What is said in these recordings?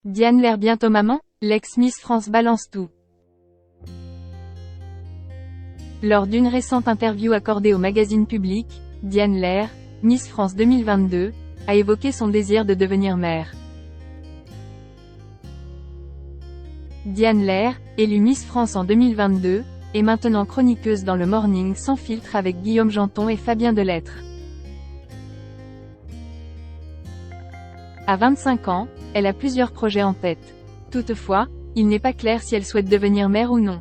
Diane Lair bientôt maman, l'ex-Miss France balance tout. Lors d'une récente interview accordée au magazine Public, Diane Lair, Miss France 2022, a évoqué son désir de devenir mère. Diane Lair, élue Miss France en 2022, est maintenant chroniqueuse dans le Morning sans filtre avec Guillaume Janton et Fabien Delettre. À 25 ans, elle a plusieurs projets en tête. Toutefois, il n'est pas clair si elle souhaite devenir mère ou non.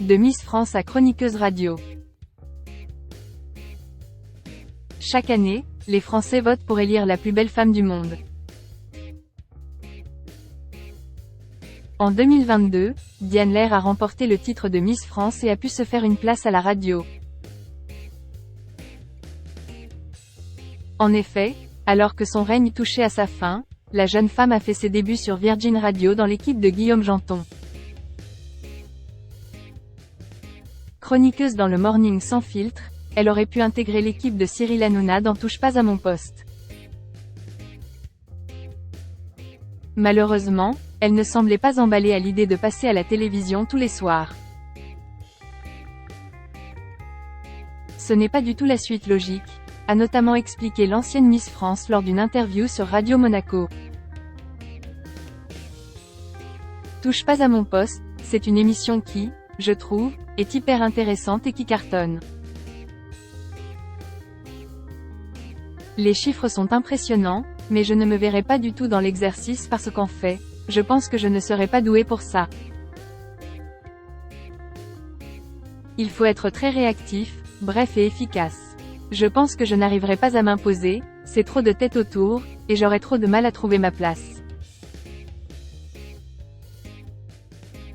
De Miss France à chroniqueuse radio. Chaque année, les Français votent pour élire la plus belle femme du monde. En 2022, Diane Lair a remporté le titre de Miss France et a pu se faire une place à la radio. En effet, alors que son règne touchait à sa fin, la jeune femme a fait ses débuts sur Virgin Radio dans l'équipe de Guillaume Janton. Chroniqueuse dans le Morning sans filtre, elle aurait pu intégrer l'équipe de Cyril Hanouna dans Touche pas à mon poste. Malheureusement, elle ne semblait pas emballée à l'idée de passer à la télévision tous les soirs. Ce n'est pas du tout la suite logique, a notamment expliqué l'ancienne Miss France lors d'une interview sur Radio Monaco. Touche pas à mon poste, c'est une émission qui, je trouve, est hyper intéressante et qui cartonne. Les chiffres sont impressionnants, mais je ne me verrai pas du tout dans l'exercice parce qu'en fait, je pense que je ne serai pas douée pour ça. Il faut être très réactif, bref et efficace. Je pense que je n'arriverai pas à m'imposer, c'est trop de tête autour, et j'aurai trop de mal à trouver ma place.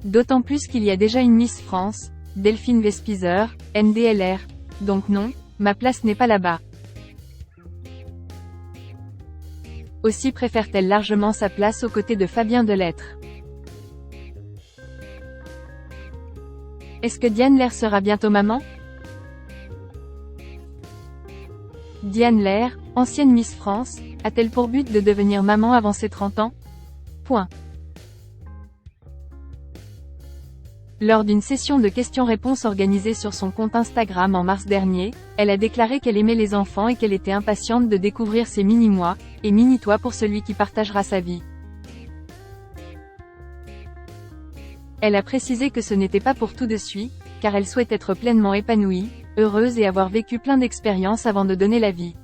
D'autant plus qu'il y a déjà une Miss France, Delphine Vespizer, NDLR. Donc non, ma place n'est pas là-bas. Aussi préfère-t-elle largement sa place aux côtés de Fabien Delettre. Est-ce que Diane Lair sera bientôt maman? Diane Lair, ancienne Miss France, a-t-elle pour but de devenir maman avant ses 30 ans? Lors d'une session de questions-réponses organisée sur son compte Instagram en mars dernier, elle a déclaré qu'elle aimait les enfants et qu'elle était impatiente de découvrir ses mini-moi, et mini-toi pour celui qui partagera sa vie. Elle a précisé que ce n'était pas pour tout de suite, car elle souhaite être pleinement épanouie, heureuse et avoir vécu plein d'expériences avant de donner la vie.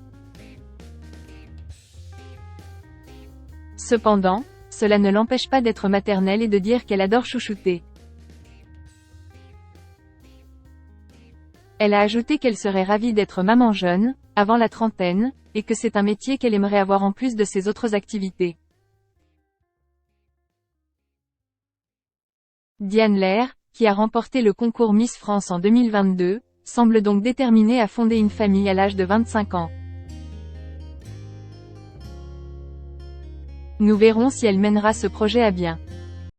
Cependant, cela ne l'empêche pas d'être maternelle et de dire qu'elle adore chouchouter. Elle a ajouté qu'elle serait ravie d'être maman jeune, avant la trentaine, et que c'est un métier qu'elle aimerait avoir en plus de ses autres activités. Diane Lair, qui a remporté le concours Miss France en 2022, semble donc déterminée à fonder une famille à l'âge de 25 ans. Nous verrons si elle mènera ce projet à bien.